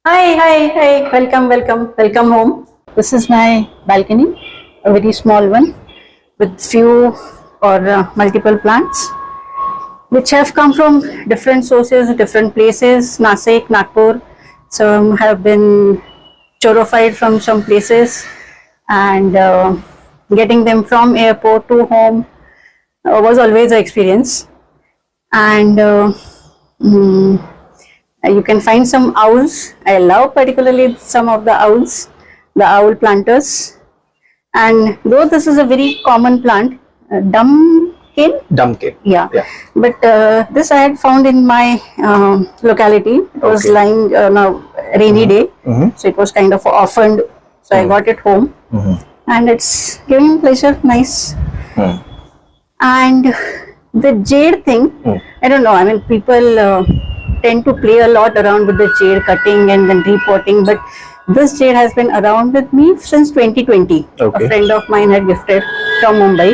Hi. Welcome home. This is my balcony, a very small one with few or multiple plants which have come from different sources, different places, Nasik, Nagpur. Some have been chorified from some places, and getting them from airport to home was always an experience. And mm, you can find some owls. I love particularly some of the owls, the owl planters. And though this is a very common plant, dumpkin, Dumpkin. yeah. Yeah. But this I had found in my locality. It was Okay. lying on a rainy day, Mm-hmm. so it was kind of orphaned. So I got it home, Mm-hmm. and it's giving pleasure, nice. Mm. And the jade thing, I don't know. I mean, people tend to play a lot around with the jade cutting and then repotting, but this jade has been around with me since 2020. Okay. A friend of mine had gifted from Mumbai,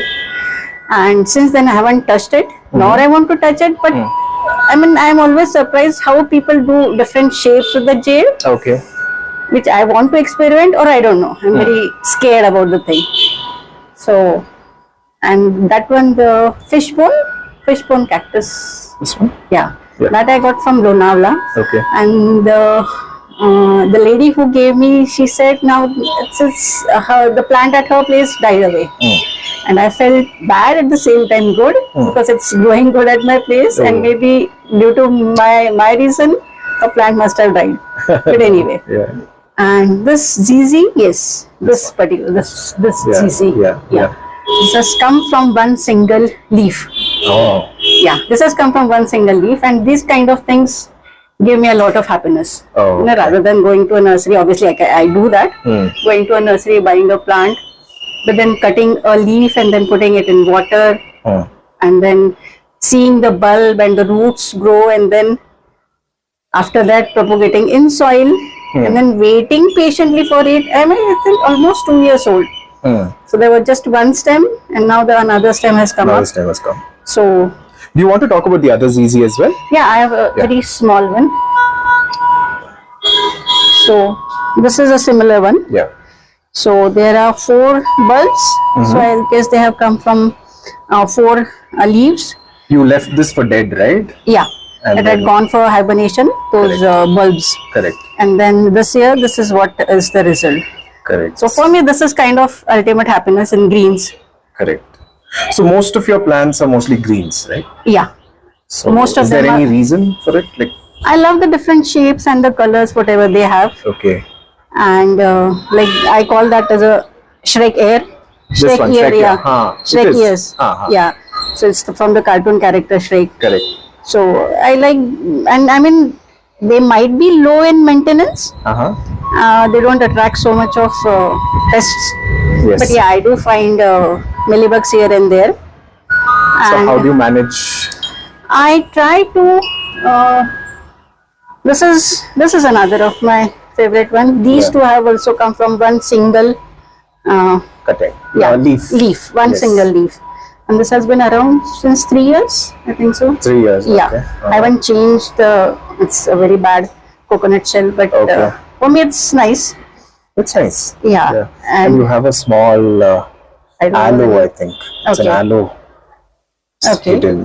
and since then I haven't touched it, nor I want to touch it. But I mean, I'm always surprised how people do different shapes with the jade, Okay. which I want to experiment, or I don't know. I'm very scared about the thing. So, and that one, the fishbone cactus. This one? Yeah, Yeah. that I got from Lonavala. Okay. And the lady who gave me, she said now the plant at her place died away. And I felt bad at the same time good, because it's growing good at my place, and maybe due to my reason, a plant must have died. But anyway. Yeah. And this ZZ, yes, this Yeah. ZZ, Yeah. this has come from one single leaf. Oh. Yeah, this has come from one single leaf, and these kind of things give me a lot of happiness. Oh, You know, rather than going to a nursery, obviously I do that, going to a nursery, buying a plant, but then cutting a leaf and then putting it in water, and then seeing the bulb and the roots grow, and then after that propagating in soil, and then waiting patiently for it. I mean, I think almost 2 years old. So there was just one stem, and now the another stem has come Now up. this time has come. So Do you want to talk about the other ZZ as well? yeah, I have a very small one. So this is a similar one. Yeah. So there are 4 bulbs. So I guess they have come from 4 leaves. You left this for dead, right? Yeah, And it had then- gone for hibernation, those bulbs. Correct. And then this year, this is what is the result. Correct. So for me, this is kind of ultimate happiness in greens. Correct. So most of your plants are mostly greens, right? Yeah, So Most of is there them any are- reason for it? Like, I love the different shapes and the colors, whatever they have. okay. And like I call that as a Shrek ear. This one, Shrek ear. yeah. Huh, it Shrek is. ears. Yeah. So it's from the cartoon character Shrek. Correct. So I like, and I mean, they might be low in maintenance. They don't attract so much of pests. Yes. But yeah, I do find millibugs here and there. So And how do you manage? I try to. This is another of my favorite one. These Yeah. two have also come from one single Cutting. yeah Leaf. one Yes. single leaf, and this has been around since 3 years, I think so. 3 years. Yeah, Okay. I haven't changed the. It's a very bad coconut shell, but Okay. for me it's nice. It's nice. Yeah, And you have a small I don't know aloe, whether- I think. It's an Okay. aloe. Okay. Hidden.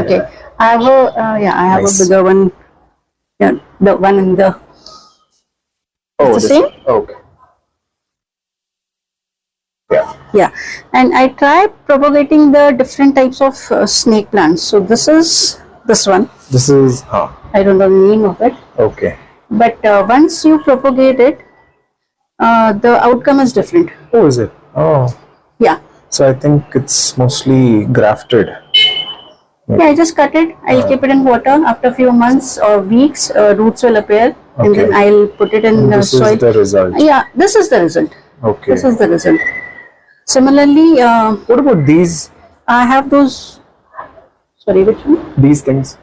Okay, Yeah. I have I have Nice. a bigger one. Yeah, the one in the. Oh, the this same? one. Okay. Yeah. Yeah, and I try propagating the different types of snake plants. So this is this one. This is I don't know the name of it, okay. but once you propagate it, the outcome is different. Oh, is it? Oh, Yeah. so I think it's mostly grafted. Yeah, I just cut it. I'll keep it in water. After a few months or weeks, roots will appear, and then Okay. I'll put it in the This soil. is the result. Yeah, this is the result. Okay. This is the result. Similarly, What about these I have those. Sorry, which one? things?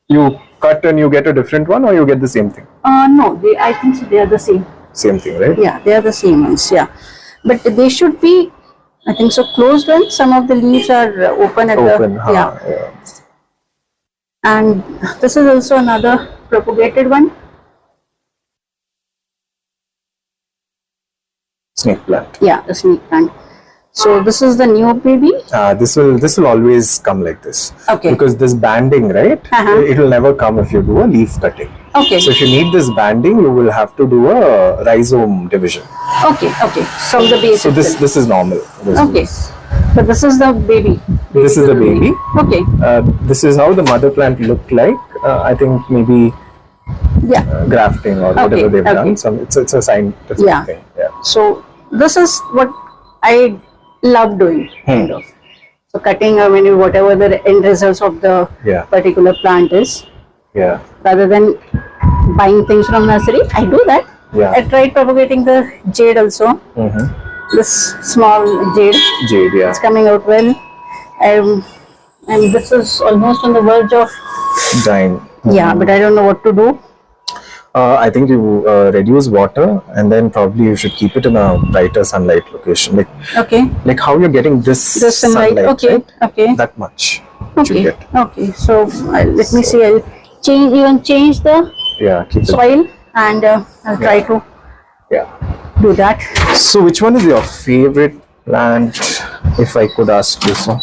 You cut and you get a different one, or you get the same thing? No, I think so. They are the same. Same thing, right? Yeah, they are the same ones. Yeah, but they should be, I think so, closed ones. Some of the leaves are open at Open. the yeah. And this is also another propagated one. Snake plant. Yeah, the snake plant. So this is the new baby. This will always come like this. Okay. Because this banding, right? It will never come if you do a leaf cutting. Okay. So if you need this banding, you will have to do a rhizome division. Okay. From the base. So this is normal. Okay. But this is the baby. This is the baby. Okay. This is how the mother plant looked like. I think maybe grafting or whatever they've done. It's a scientific thing. Yeah. So this is what I love doing, kind of. So cutting, whatever the end results of the particular plant is. Yeah. Rather than buying things from nursery, I do that. Yeah. I tried propagating the jade also. This small jade. Jade, yeah. It's coming out well. And this is almost on the verge of dying. Yeah, but I don't know what to do. I think you reduce water, and then probably you should keep it in a brighter sunlight location. Like how you're getting this sunlight. Okay. Right? Okay. That much. Okay. You get. Okay. So let me see. I'll change the keep soil, and I'll try to do that. So which one is your favorite plant, if I could ask you so?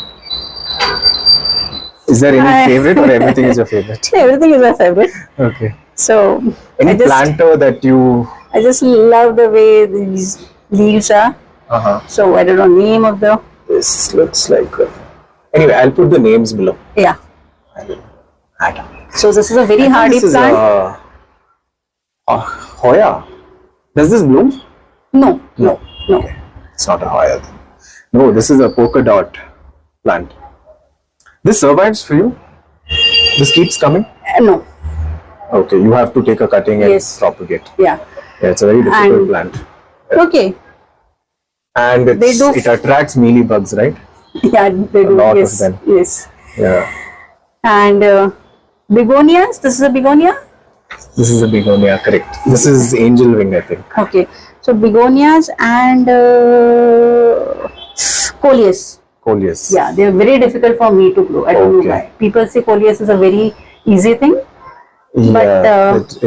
Is there any favorite, or everything is your favorite? Everything is my favorite. Okay. So any planter that you... I just love the way these leaves are. So I don't know name of the... This looks like... Anyway, I'll put the names below. Yeah. So this is a very hardy plant. Hoya. Does this bloom? No. Okay. It's not a Hoya. No, this is a polka dot plant. This survives for you? This keeps coming? No. Okay, you have to take a cutting and propagate. Yeah, it's a very difficult plant. Yeah. Okay. And it attracts mealybugs, right? Yeah, they do. A lot of them. Yes. Yeah. And begonias. This is a begonia? This is a begonia, correct. This is angel wing, I think. Okay. So begonias and coleus. Coleus. Yeah, they are very difficult for me to grow. I don't know why. People say coleus is a very easy thing. Yeah, but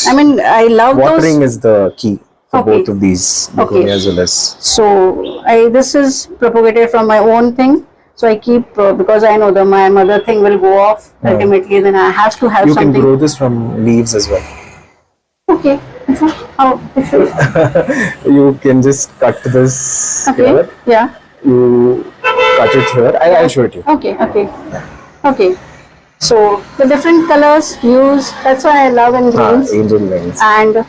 I mean, I love watering those. is the key for both of these begonia as well as. So this is propagated from my own thing. So I keep because I know my mother thing will go off ultimately. Then I have to have something. You can grow this from leaves as well. Okay. How? You can just cut this here. Yeah. You cut it here. I'll show it to you. Okay. So the different colors hues. That's why I love and greens. Angel wings. And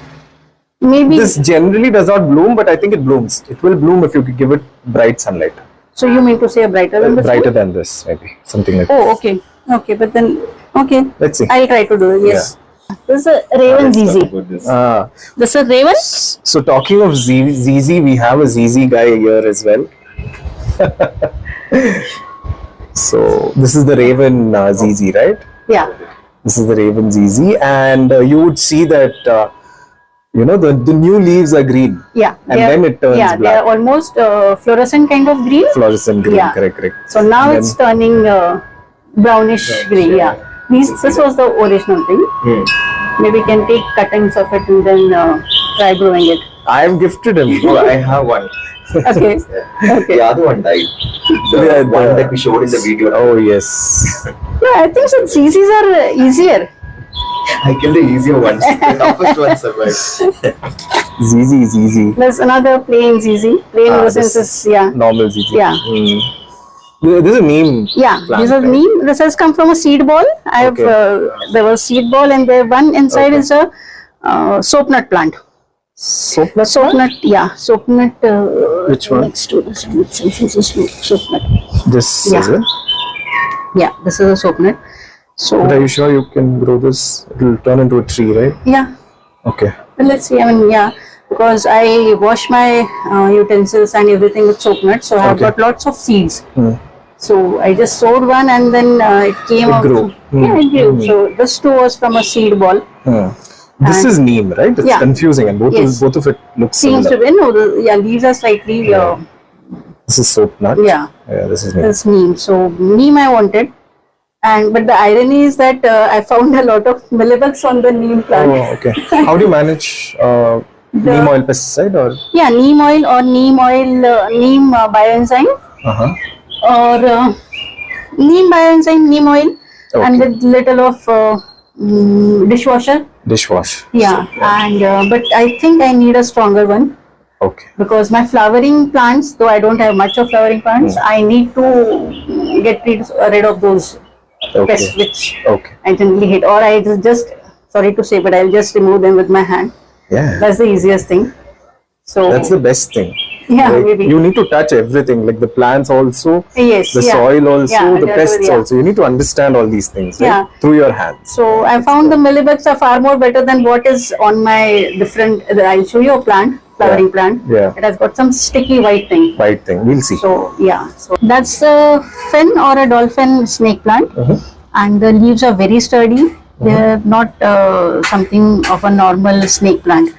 maybe this generally does not bloom, but I think it blooms. It will bloom if you give it bright sunlight. So you mean to say brighter than this? Brighter than this, maybe something like. Oh, okay. But then Let's see. I'll try to do it. Yes. Yeah. This is a Raven ZZ. This is Raven. So talking of ZZ, we have a ZZ guy here as well. So this is the Raven ZZ, right? Yeah. This is the Raven ZZ, and you would see that the new leaves are green. Yeah. And then it turns black. They are almost fluorescent kind of green. Fluorescent green, correct. So now it's turning brownish grey. Yeah. This was the original thing. Maybe we can take cuttings of it and then try growing it. I have gifted him. I have one. Okay. The other one died. The one that we showed in the video. Oh yes. Yeah, I think so. ZZs are easier. I killed the easier ones. The toughest one survived. ZZ. There's another plain ZZ. Plain in the sense is normal ZZ. Yeah. This is a neem. Yeah, plant, this is neem. This has come from a seed ball. I have there was seed ball, and there one inside is a soap nut plant. Soap nut? Soap nut, yeah. Soap nut. Which one? Next to this one. Soap nut. This is it? Yeah, this is a soap nut. So. But are you sure you can grow this? It will turn into a tree, right? Yeah. Okay. But let's see. I mean, because I wash my utensils and everything with soap nuts, so I have got lots of seeds. So I just sowed one, and then it came out. Grew. Yeah, it grew. So this too was from a seed ball. This is neem, right? It's confusing, and both of it looks seems similar. to be leaves are slightly. This is soap nut. Yeah. This is neem. That's neem. So neem I wanted, but the irony is that I found a lot of mealybugs on the neem plant. Oh, okay. How do you manage Neem oil pesticide or? Yeah, neem oil or neem bioenzyme, Uh-huh. or neem bioenzyme, neem oil, and with little of dishwasher. Dishwash. Yeah, So, and but I think I need a stronger one okay. because my flowering plants, though I don't have much of flowering plants, I need to get rid of those pests which I generally hate, or I just sorry to say, but I'll just remove them with my hand. Yeah. That's the easiest thing. So That's the best thing. yeah, Like, maybe. you need to touch everything, like the plants also, Yes, the yeah. soil also, Yeah, the pests yeah. also. You need to understand all these things, right? Yeah. Through your hands. So I found the millibugs are far more better than what is on my different. I'll show you a plant, flowering plant. Yeah. It has got some sticky white thing. White thing. We'll see. So yeah, so that's a fin or a dolphin snake plant, and the leaves are very sturdy. They're not something of a normal snake plant.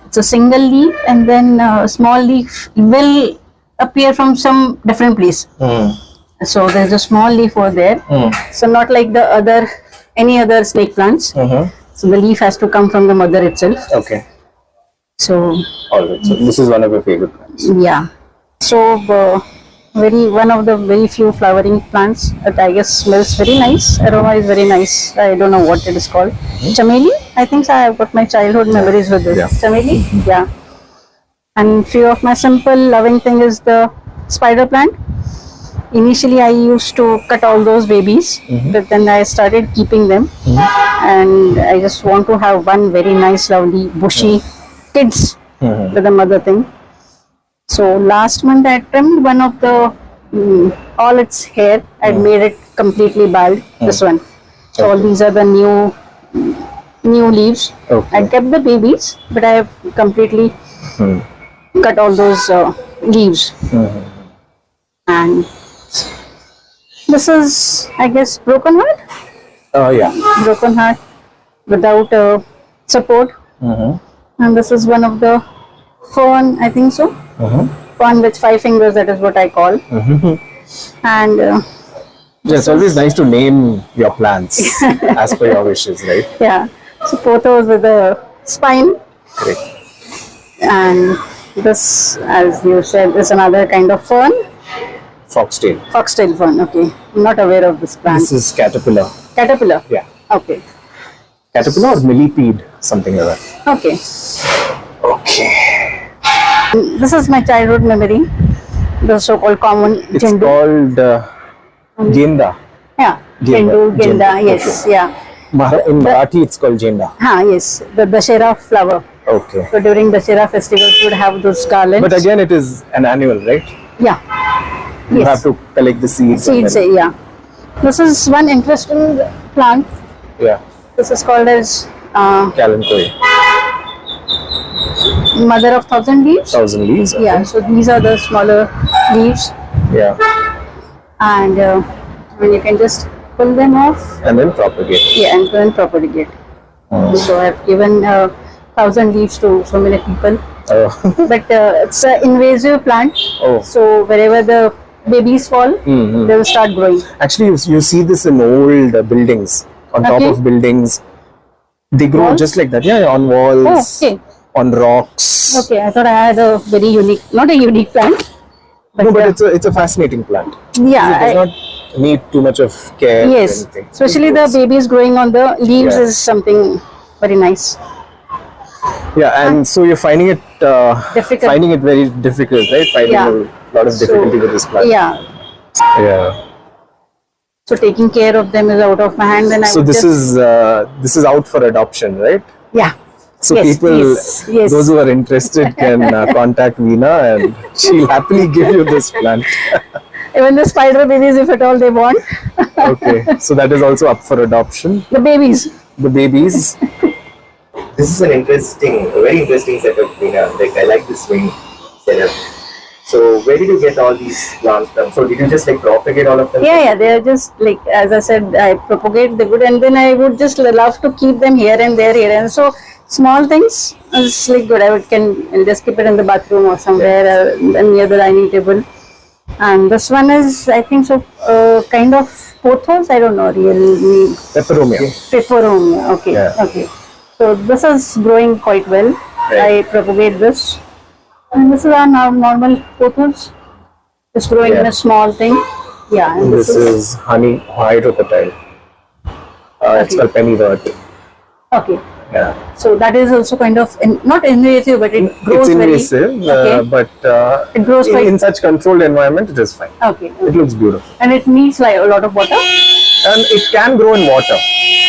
It's a single leaf, and then a small leaf will appear from some different place. So there's a small leaf over there. So not like the any other snake plants. So the leaf has to come from the mother itself. Okay. So Alright. So this is one of your favorite plants. yeah. So one of the very few flowering plants that I guess smells very nice. Aroma is very nice. I don't know what it is called. Chameli. I think so. I've got my childhood memories with this. Yeah. Chameli. Yeah. And few of my simple loving thing is the spider plant. Initially, I used to cut all those babies, but then I started keeping them, and I just want to have one very nice, lovely, bushy kids with the mother thing. So last month I trimmed one of the all its hair. I made it completely bald. This one. So all these are the new leaves. I kept the babies, but I have completely cut all those leaves. And this is, I guess, broken heart. Yeah. Broken heart without support. And this is one of the fern, I think so. Fern with 5 fingers, that is what I call. And Yeah, it's always nice to name your plants as per your wishes, right? yeah, so pothos with a spine. Great. And this, as you said, is another kind of fern. Foxtail. Foxtail fern, okay. I'm not aware of this plant. This is caterpillar. Caterpillar? Yeah. Okay. Caterpillar or millipede, something like that. Okay. Okay. This is my childhood memory. The so-called common It's Jendu. called Genda. Yeah. Jendu, Genda, yes, yeah. In Marathi, it's called Genda. Yes, the Dashera flower. Okay. So during Dashera festivals, you would have those garlands. But again, it is an annual, right? Yeah. You Yes. have to collect the seeds. and Seeds, then- yeah. This is one interesting plant. Yeah. This is called as Kalanchoe. mother of 1,000 leaves. 1,000 leaves. Okay. Yeah, so these are the smaller leaves, Yeah. and you can just pull them off. And then propagate. Yeah, and then propagate. So I've given 1,000 leaves to so many people, Oh. but it's an invasive plant. Oh. So wherever the babies fall, they will start growing. Actually, you see this in old buildings, on top Okay. of buildings. They grow Walls? just like that. Yeah, on walls, Oh, okay. on rocks. Okay, I thought I had a very unique, not a unique plant. No, but it's a fascinating plant. Yeah, It does not need too much of care. or yes, anything. especially It the grows. babies growing on the leaves Yeah. is something very nice. Yeah, and so you're finding it Difficult. finding it very difficult, right? Finding Yeah. a lot of difficulty with this plant. Yeah, Yeah. so taking care of them is out of my hand, and I So would this is out for adoption, right? yeah. So Yes, people, yes. those who are interested can contact Veena, and she'll happily give you this plant. Even the spider babies, if at all they want. Okay, so that is also up for adoption. The babies. The babies. This is a very interesting setup, Veena. Like, I like this wing setup. So where did you get all these plants from? So did you just like propagate all of them? Yeah, they are just like, as I said, I propagate the good, and then I would just love to keep them here and there, and so small things is like good. I'll just keep it in the bathroom or somewhere near the dining table. And this one is, I think so, kind of pothos. I don't know really. Peperomia. Peperomia. Okay. Yeah. Okay. So this is growing quite well. I propagate this. And this is our normal pothos. It's growing in a small thing. Yeah. And this is honey hydrocotyle. It's called pennywort. Okay. Yeah. So that is also kind of not invasive, but it grows it's invasive, but it grows in such controlled environment, it is fine. Okay. It looks beautiful. And it needs like a lot of water. And it can grow in water.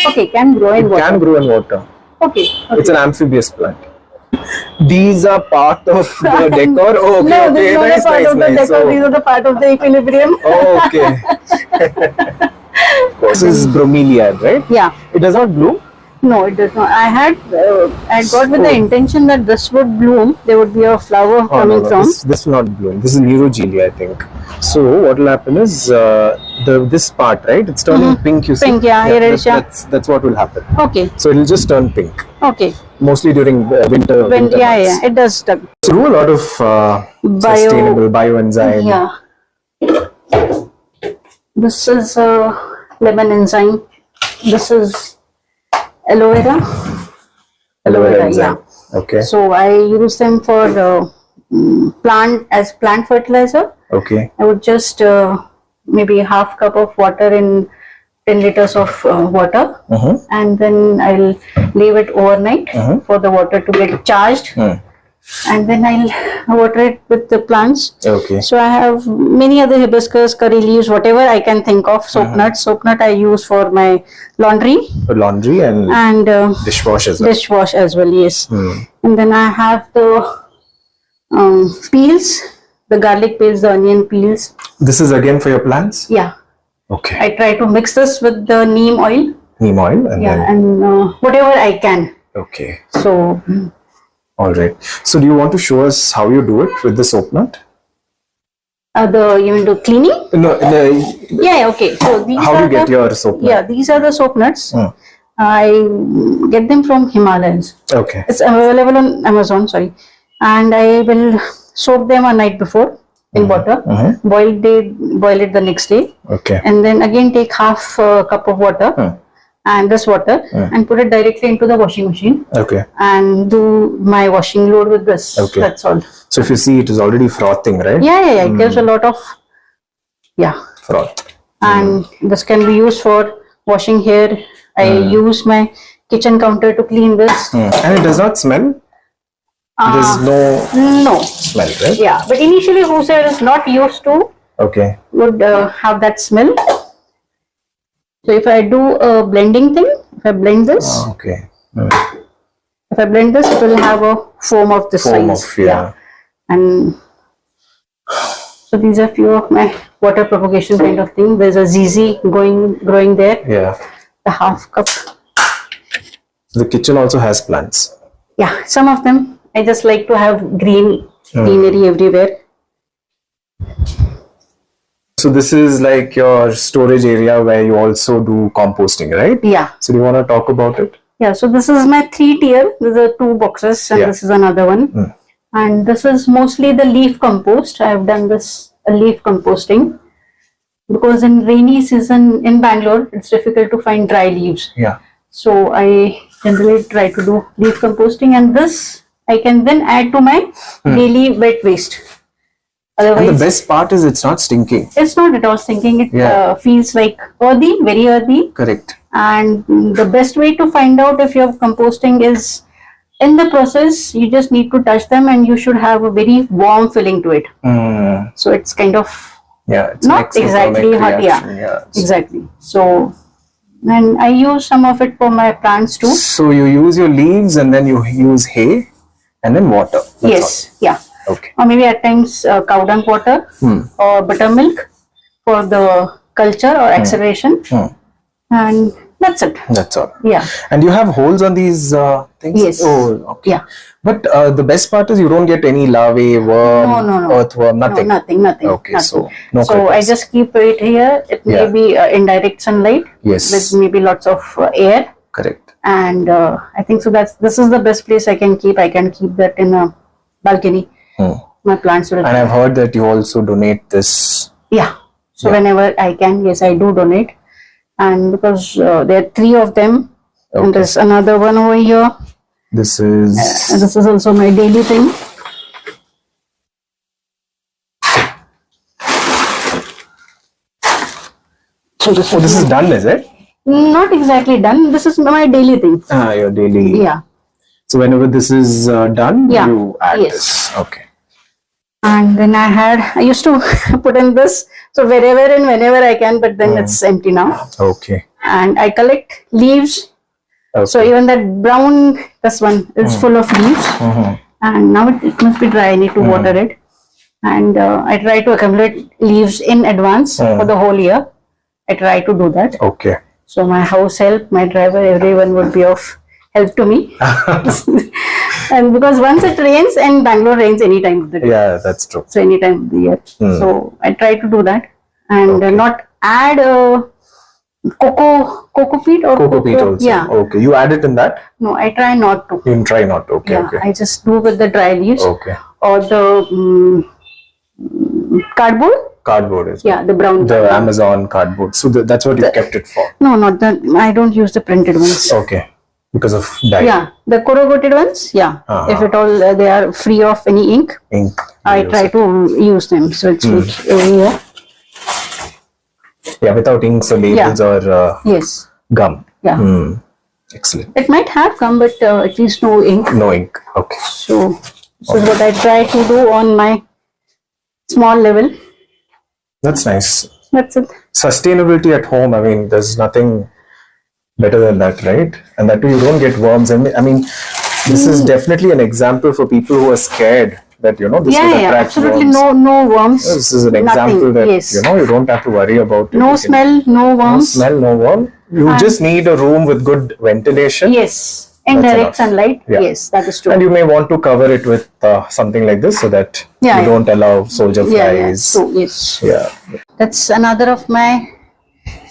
Okay, can grow in water. It can grow in water. Okay. It's an amphibious plant. These are part of the decor. Oh, okay. No, okay. this is not a part of the decor. These are the part of the equilibrium. Oh, okay. This is bromeliad, right? Yeah. It does not bloom? No, it does not. I got with the intention that this would bloom. There would be a flower coming from. This will not bloom. This is neurogelia, I think. So what will happen is this part, right? It's turning pink. You see? Pink, that's what will happen. Okay. So it will just turn pink. Okay. Mostly during winter. Winter months. It does. So do a lot of sustainable bioenzyme. Yeah. This is lemon enzyme. This is aloe vera. Aloe vera enzyme. Yeah. Okay. So I use them for plant fertilizer. Okay. I would just maybe half cup of water in 10 liters of water, and then I'll leave it overnight for the water to get charged, and then I'll water it with the plants. Okay. So I have many other hibiscus, curry leaves, whatever I can think of. Soap nut. Soap nut I use for my laundry. For laundry and dishwash as well. Dishwash as well, yes. And then I have the peels, the garlic peels, the onion peels. This is again for your plants? Yeah. Okay. I try to mix this with the neem oil. Neem oil and and whatever I can. Okay. So. All right. So do you want to show us how you do it with the soap nut? You mean the cleaning? No. Yeah. Okay. So these how do you get your soap nut? Yeah, these are the soap nuts. I get them from Himalayas. Okay. It's available on Amazon. Sorry, and I will soak them a night before in water. Boil it the next day. Okay. And then again take half a cup of water and this water and put it directly into the washing machine. Okay. And do my washing load with this. Okay. That's all. So if you see, it is already frothing, right? Yeah. It gives a lot of froth. And this can be used for washing hair. I use my kitchen counter to clean this. And it does not smell? There's no smell, right? Yeah, but initially whoever is not used to would have that smell. So if I do a blending thing, if I blend this, if I blend this, it will have a foam of this size. And so these are few of my water propagation kind of thing. There's a ZZ growing there. Yeah. The half cup. So the kitchen also has plants. Yeah, some of them. I just like to have greenery everywhere. So this is like your storage area where you also do composting, right? Yeah. So do you want to talk about it? Yeah, so this is my 3-tier. These are 2 boxes and this is another one. And this is mostly the leaf compost. I have done this leaf composting because in rainy season in Bangalore, it's difficult to find dry leaves. Yeah. So I generally try to do leaf composting, and this I can then add to my daily wet waste. Otherwise, and the best part is it's not stinking. It's not at all stinking. It feels like earthy, very earthy. Correct. And the best way to find out if you're composting is in the process, you just need to touch them and you should have a very warm feeling to it. So it's kind of it's not exactly hot. Exactly. So, and I use some of it for my plants too. So you use your leaves and then you use hay and then water. That's all. Okay. Or maybe at times cow dung water or buttermilk for the culture or acceleration. And that's it. That's all. Yeah. And you have holes on these things? Yes. Oh, okay. Yeah. But the best part is you don't get any larvae, worm, earthworm, nothing. No, nothing. Okay, nothing. so no So critters. I just keep it here. It may be indirect sunlight with maybe lots of air. Correct. And I think so this is the best place I can keep. I can keep that in a balcony. My plants will. And I've heard that you also donate this. Yeah. So whenever I can, yes, I do donate. And because there are 3 of them, and there's another one over here, This is And this is also my daily thing. So this is done, is it? Not exactly done. This is my daily thing. Your daily. Yeah. So whenever this is done, Yeah. you add Yes. this. Okay. And then I used to put in this, so wherever and whenever I can, but then it's empty now. Okay. And I collect leaves. Okay. So even that brown, this one is full of leaves. And now it must be dry. I need to water it. And I try to accumulate leaves in advance for the whole year. I try to do that. Okay. So my house help, my driver, everyone would be of help to me. And because once it rains, and Bangalore rains any time of the day. Yeah, that's true. So any time of the year. So I try to do that and not add cocoa peat or Cocoa peat also. Yeah. Okay. You add it in that? No, I try not to. You try not to. Okay. Yeah, Okay. I just do with the dry leaves Okay. or the cardboard. Cardboard is. Yeah, the brown. The Amazon cardboard. So that's what you kept it for. No, not that. I don't use the printed ones. Okay. Because of dye. Yeah, the corrugated ones. Yeah, if at all they are free of any ink, Ink. I try to use them. So it's like over here. Yeah, without inks or labels or Yes. gum. Yeah. Excellent. It might have come, but at least no ink. No ink. Okay. So this is what I try to do on my small level. That's nice. That's it. Sustainability at home. I mean, there's nothing better than that, right? And that too, you don't get worms. And I mean, this is definitely an example for people who are scared that, this will attract absolutely worms. no worms. This is an example that, you don't have to worry about it. No smell, no worms. No smell, no worm. You just need a room with good ventilation. Yes. Indirect sunlight. Yeah. Yes, that is true. And you may want to cover it with something like this so that you don't allow soldier flies. So, yes. Yeah. That's another of my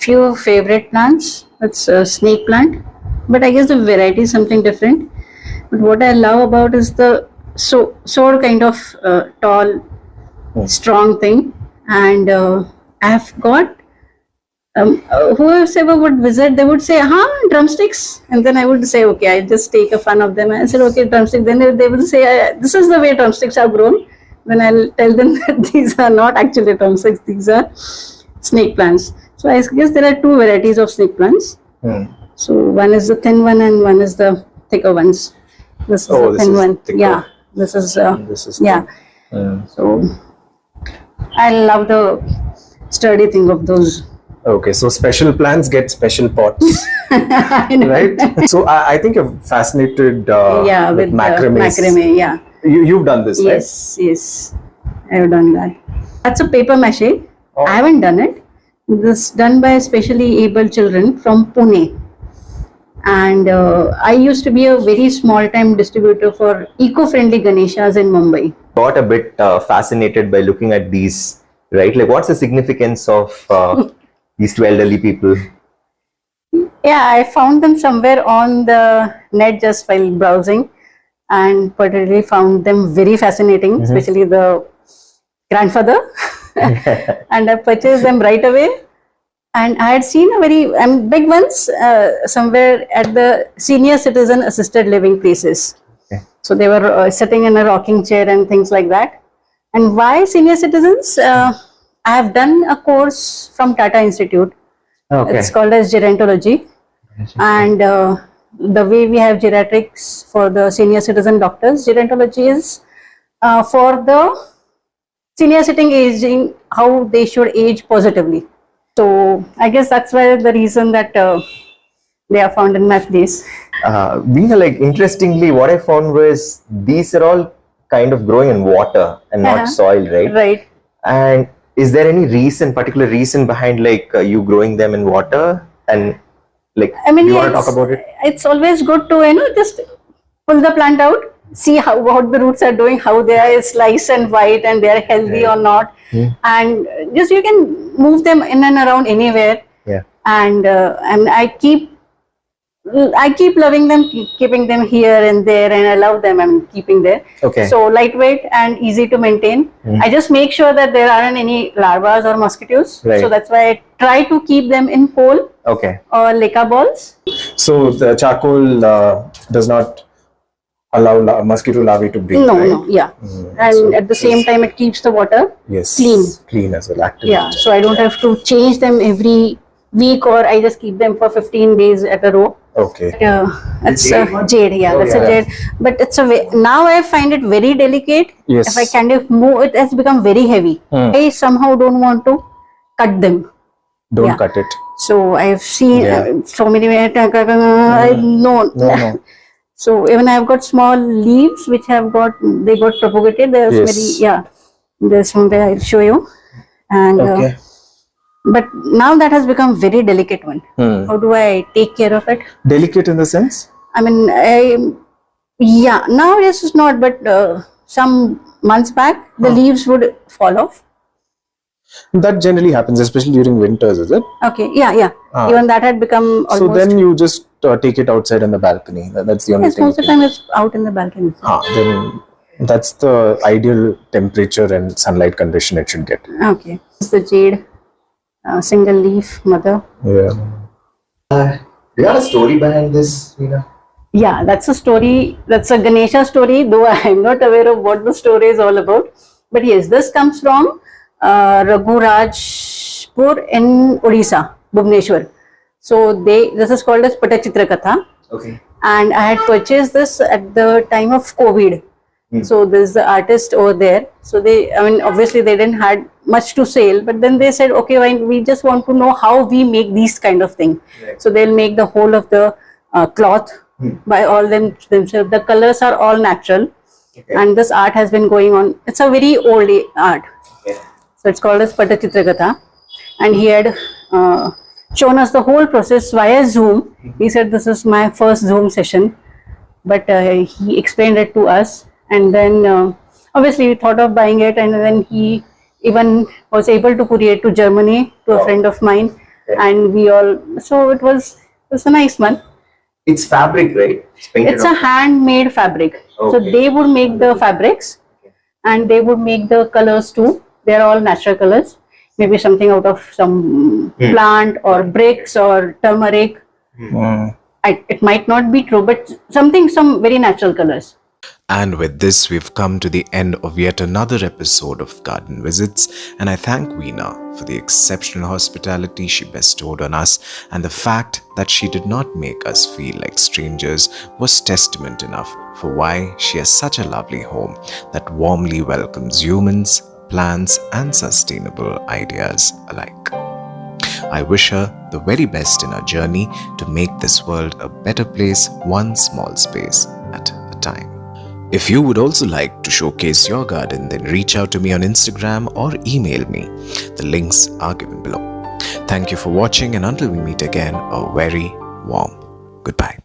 few favorite plants. It's a snake plant. But I guess the variety is something different. But what I love about is the so kind of tall, strong thing. And I've got whoever would visit, they would say, drumsticks. And then I would say, okay, I just take a fun of them. I said, okay, drumsticks. Then they will say, this is the way drumsticks are grown. Then I'll tell them that these are not actually drumsticks, these are snake plants. So I guess there are two varieties of snake plants. So one is the thin one and one is the thicker ones. This is the thin one. Thicker. Yeah, this is yeah. So I love the sturdy thing of those. Okay, so special plants get special pots, right? So I think you're fascinated with macrame. Macrame, yeah. You've done this, right? Yes, I have done that. That's a paper mache. I haven't done it. This is done by specially able children from Pune. And I used to be a very small time distributor for eco-friendly Ganeshas in Mumbai. Got a bit fascinated by looking at these, right? Like, what's the significance of these two elderly people? Yeah, I found them somewhere on the net just while browsing, and particularly found them very fascinating, especially the grandfather. And I purchased them right away. And I had seen a very big ones somewhere at the senior citizen assisted living places. So they were sitting in a rocking chair and things like that. And why senior citizens? I have done a course from Tata Institute. It's called as gerontology. And the way we have geriatrics for the senior citizen doctors, gerontology is for the senior sitting aging, how they should age positively. So I guess that's why the reason that they are found in my place. Veena, like, interestingly, what I found was these are all kind of growing in water and not soil, right? Right. And is there any particular reason behind like you growing them in water? And like, I mean, you want to talk about it? It's always good to just pull the plant out, see what the roots are doing, how they are sliced and white and they are healthy or not, and just you can move them in and around anywhere. And I keep loving them, keeping them here and there, and I love them. I'm keeping there. So lightweight and easy to maintain. I just make sure that there aren't any larvas or mosquitoes. So that's why I try to keep them in coal or leca balls. So the charcoal does not allow mosquito larvae to breed, No, right? no, yeah. And So at the same time, it keeps the water Yes. clean. Clean as well, active. Yeah, so I don't have to change them every week, or I just keep them for 15 days at a row. Okay. It's jade one? jade, yeah, Oh, that's yeah. a jade. But it's now I find it very delicate. Yes. If I kind of move, it has become very heavy. I somehow don't want to cut them. Don't Yeah. cut it. So I've seen Yeah. so many. No. No. So even I've got small leaves which have got propagated. There's Yes. there's somewhere I'll show you. And Okay. but now that has become very delicate one. How do I take care of it? Delicate in the sense? I mean, nowadays it's not, but some months back the leaves would fall off. That generally happens, especially during winters, is it? Okay, yeah. Even that had become almost. So then you just take it outside on the balcony. That's the only yes, thing. most of the time it's out in the balcony. Then that's the ideal temperature and sunlight condition it should get. Okay, it's the jade single leaf mother. Yeah. Do you have a story behind this, Veena? Yeah, that's a story. That's a Ganesha story, though I am not aware of what the story is all about. But yes, this comes from Raghurajpur in Odisha, Bhubaneswar. So this is called as Patachitra Katha. Okay. And I had purchased this at the time of COVID. So there's the artist over there. So obviously they didn't had much to sell, but then they said, okay, we just want to know how we make these kind of thing. Right. So they'll make the whole of the cloth by all themselves. The colors are all natural. Okay. And this art has been going on. It's a very old art. Okay. So it's called as Patachitra Katha. And he had shown us the whole process via Zoom. He said this is my first Zoom session, but he explained it to us. And then obviously we thought of buying it, and then he even was able to courier it to Germany to a friend of mine. Okay. And we all, so it was a nice one. It's fabric, right? Painted It's a on- handmade fabric. So Okay. they would make the fabrics, and they would make the colors too. They're all natural colors. Maybe something out of some plant or bricks or turmeric. It might not be true, but some very natural colors. And with this, we've come to the end of yet another episode of Garden Visits, and I thank Veena for the exceptional hospitality she bestowed on us, and the fact that she did not make us feel like strangers was testament enough for why she has such a lovely home that warmly welcomes humans, plants, and sustainable ideas alike. I wish her the very best in her journey to make this world a better place, one small space at a time. If you would also like to showcase your garden, then reach out to me on Instagram or email me. The links are given below. Thank you for watching, and until we meet again, a very warm goodbye.